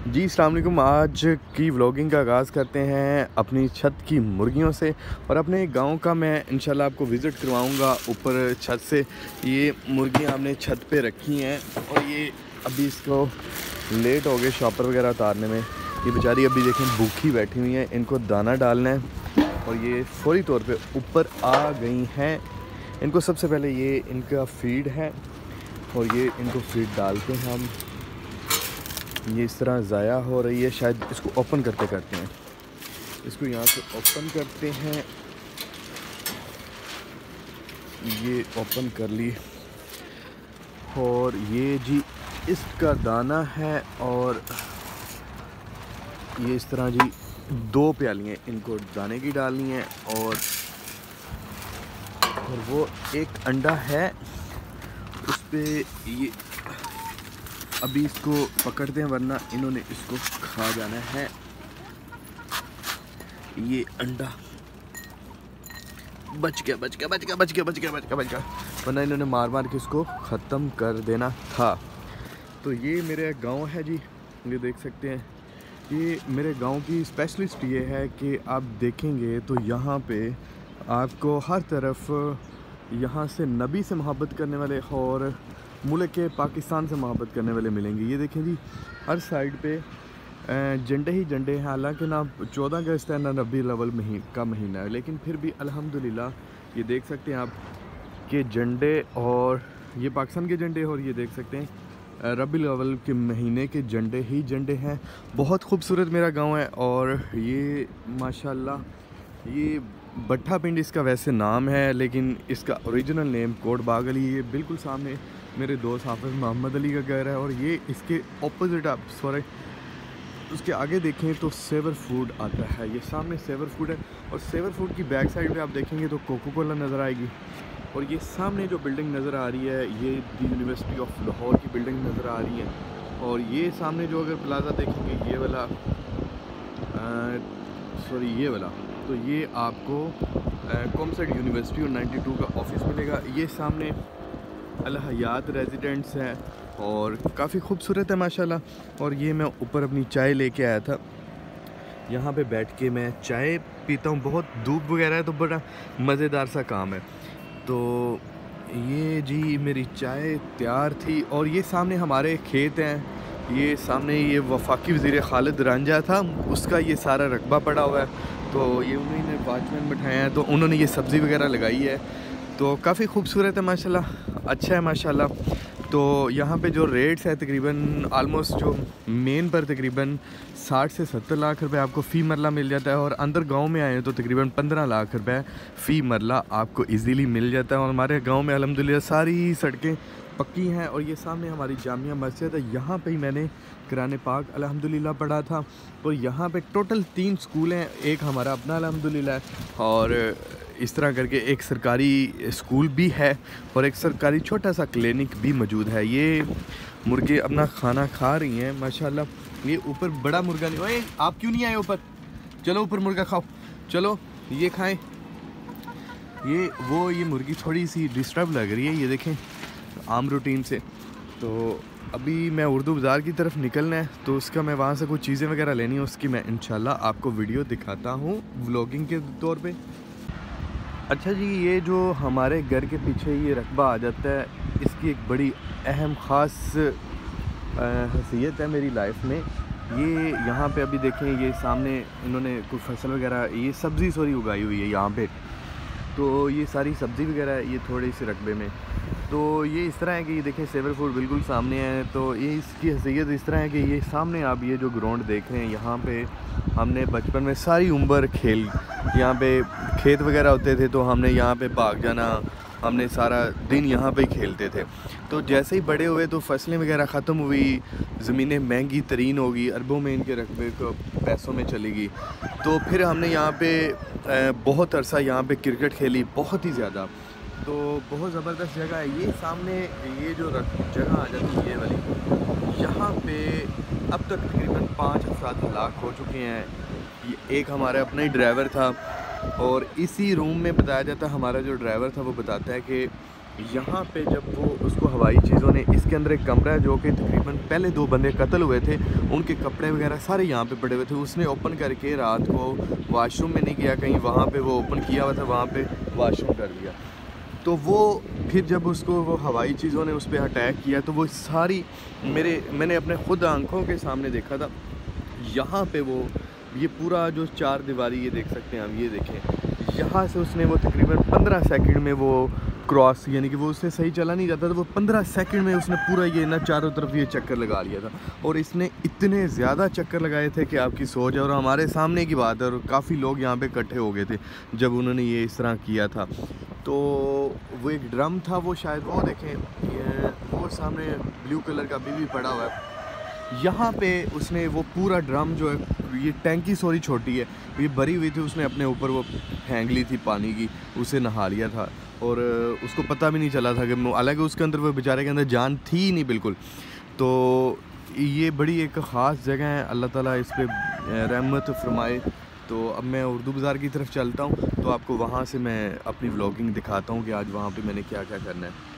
जी अस्सलाम वालेकुम। आज की व्लॉगिंग का आगाज़ करते हैं अपनी छत की मुर्गियों से और अपने गांव का मैं इंशाल्लाह आपको विज़िट करवाऊंगा ऊपर छत से। ये मुर्गियां हमने छत पे रखी हैं और ये अभी इसको लेट हो गए शॉपर वगैरह उतारने में। ये बेचारी अभी देखें भूखी बैठी हुई हैं, इनको दाना डालना है और ये फौरी तौर पे ऊपर आ गई हैं। इनको सबसे पहले ये इनका फीड है और ये इनको फीड डालते हैं हम। ये इस तरह ज़ाया हो रही है, शायद इसको ओपन करते करते हैं। इसको यहाँ से ओपन करते हैं, ये ओपन कर ली और ये जी इसका दाना है और ये इस तरह जी 2 प्यालियाँ इनको दाने की डालनी है और वो एक अंडा है उस पर ये अभी इसको पकड़ते हैं वरना इन्होंने इसको खा जाना है। ये अंडा बच गया वरना इन्होंने मार मार के इसको ख़त्म कर देना था। तो ये मेरे गांव है जी, ये देख सकते हैं। ये मेरे गांव की स्पेशलिस्ट ये है कि आप देखेंगे तो यहाँ पे आपको हर तरफ यहाँ से नबी से मोहब्बत करने वाले और मुल्क के पाकिस्तान से मोहब्बत करने वाले मिलेंगे। ये देखें जी, हर साइड पे झंडे ही झंडे हैं। हालांकि ना 14 अगस्त है ना रबीउल अव्वल का महीना है, लेकिन फिर भी अल्हम्दुलिल्लाह ये देख सकते हैं आप कि झंडे, और ये पाकिस्तान के झंडे और ये देख सकते हैं रबीउल अव्वल के महीने के झंडे ही झंडे हैं। बहुत खूबसूरत मेरा गाँव है और ये माशाल्लाह ये भट्ठा पिंड इसका वैसे नाम है, लेकिन इसका ओरिजिनल नेम कोट बाग अली। ये बिल्कुल सामने मेरे दोस्त हाफिज़ मोहम्मद अली का घर है और ये इसके ऑपोजिट आप सॉरी उसके आगे देखें तो सेवर फूड आता है। ये सामने सेवर फूड है और सेवर फूड की बैक साइड पे आप देखेंगे तो कोको कोला नज़र आएगी। और ये सामने जो बिल्डिंग नज़र आ रही है ये दी यूनिवर्सिटी ऑफ लाहौर की बिल्डिंग नज़र आ रही है। और ये सामने जो अगर प्लाज़ा देखेंगे ये वाला ये वाला, तो ये आपको कॉमसेट यूनिवर्सिटी और 92 का ऑफिस मिलेगा। ये सामने अल हयात रेजिडेंट्स है और काफ़ी खूबसूरत है माशाल्लाह। और ये मैं ऊपर अपनी चाय लेके आया था, यहाँ पे बैठ के मैं चाय पीता हूँ। बहुत धूप वगैरह है तो बड़ा मज़ेदार सा काम है। तो ये जी मेरी चाय तैयार थी और ये सामने हमारे खेत हैं। ये सामने ये वफाकी वज़ीर खालिद रांझा था, उसका ये सारा रकबा पड़ा हुआ है। तो ये उन्होंने वॉचमैन बैठाया है तो उन्होंने ये सब्ज़ी वगैरह लगाई है। तो काफ़ी खूबसूरत है माशाल्लाह, अच्छा है माशाल्लाह। तो यहाँ पे जो रेट्स है तकरीबन आलमोस्ट जो मेन पर तकरीबन 60 से 70 लाख रुपए आपको फ़ी मरला मिल जाता है और अंदर गांव में आए तो तकरीबन 15 लाख रुपए फ़ी मरला आपको इजीली मिल जाता है। और हमारे गांव में अल्हम्दुलिल्लाह सारी सड़कें पक्की हैं और ये सामने हमारी जामिया मस्जिद है। यहाँ पे ही मैंने कुरान पाक अल्हम्दुलिल्लाह पढ़ा था। और यहाँ पे टोटल 3 स्कूल हैं, एक हमारा अपना अल्हम्दुलिल्लाह और इस तरह करके एक सरकारी स्कूल भी है और एक सरकारी छोटा सा क्लिनिक भी मौजूद है। ये मुर्गे अपना खाना खा रही हैं माशाल्लाह। ये ऊपर बड़ा मुर्गा नहीं, ओए आप क्यों नहीं आए ऊपर? चलो ऊपर मुर्गा खाओ, चलो ये खाएं। ये मुर्गी थोड़ी सी डिस्टर्ब लग रही है, ये देखें आम रूटीन से। तो अभी मैं उर्दू बाज़ार की तरफ निकलना है तो उसका मैं वहाँ से कुछ चीज़ें वगैरह लेनी है, उसकी मैं इंशाल्लाह आपको वीडियो दिखाता हूँ व्लॉगिंग के तौर पे। अच्छा जी, ये जो हमारे घर के पीछे ये रकबा आ जाता है, इसकी एक बड़ी अहम ख़ास हैसियत है मेरी लाइफ में। ये यहाँ पे अभी देखें, ये सामने इन्होंने कुछ फसल वगैरह ये सब्ज़ी उगाई हुई है यहाँ पे। तो ये सारी सब्ज़ी वगैरह ये थोड़े से रकबे में। तो ये इस तरह है कि ये देखें सेवर फूड बिल्कुल सामने है। तो ये इसकी हैसियत इस तरह है कि ये सामने आप ये जो ग्राउंड देख रहे हैं, यहाँ पे हमने बचपन में सारी उम्र खेल, यहाँ पे खेत वगैरह होते थे तो हमने यहाँ पे भाग जाना, हमने सारा दिन यहाँ पे ही खेलते थे। तो जैसे ही बड़े हुए तो फसलें वगैरह ख़त्म हुई, ज़मीनें महंगी तरीन होगी, अरबों में इनके रकबे को पैसों में चलेगी। तो फिर हमने यहाँ पे बहुत अरसा यहाँ पे क्रिकेट खेली, बहुत ही ज़्यादा। तो बहुत ज़बरदस्त जगह है। ये सामने ये जो जगह आ जाती है ये वाली, यहाँ पे अब तक तकरीबन 5 अफराद हलाक हो चुके हैं। ये एक हमारा अपना ही ड्राइवर था और इसी रूम में बताया जाता है, हमारा जो ड्राइवर था वो बताता है कि यहाँ पे जब वो उसको हवाई चीज़ों ने, इसके अंदर एक कमरा है जो कि तकरीबन पहले 2 बंदे कत्ल हुए थे, उनके कपड़े वगैरह सारे यहाँ पे पड़े हुए थे। उसने ओपन करके रात को वॉशरूम में नहीं गया कहीं, वहाँ पे वो ओपन किया हुआ था, वहाँ पे वॉशरूम कर दिया। तो वो फिर जब उसको वो हवाई चीज़ों ने उस पर अटैक किया तो वो सारी मैंने अपने ख़ुद आँखों के सामने देखा था। यहाँ पे वो ये पूरा जो 4 दीवारी ये देख सकते हैं आप, ये देखें, यहाँ से उसने वो तकरीबन 15 सेकंड में वो क्रॉस, यानी कि वो उससे सही चला नहीं जाता था, वो 15 सेकंड में उसने पूरा ये ना चारों तरफ ये चक्कर लगा लिया था। और इसने इतने ज़्यादा चक्कर लगाए थे कि आपकी सोच है। और हमारे सामने की बात है, और काफ़ी लोग यहाँ पे इकट्ठे हो गए थे जब उन्होंने ये इस तरह किया था। तो वो एक ड्रम था, वो शायद वो देखें, ये वो सामने ब्लू कलर का अभी भी पड़ा हुआ है। यहाँ पे उसने वो पूरा ड्रम जो है, ये टैंकी सॉरी छोटी है, ये भरी हुई थी, उसने अपने ऊपर वो फेंक ली थी पानी की, उसे नहा लिया था और उसको पता भी नहीं चला था कि, हालांकि उसके अंदर वो बेचारे के अंदर जान थी ही नहीं बिल्कुल। तो ये बड़ी एक ख़ास जगह है, अल्लाह ताला इस पे रहमत फरमाए। तो अब मैं उर्दू बाज़ार की तरफ चलता हूँ, तो आपको वहाँ से मैं अपनी व्लॉगिंग दिखाता हूँ कि आज वहाँ पे मैंने क्या क्या करना है।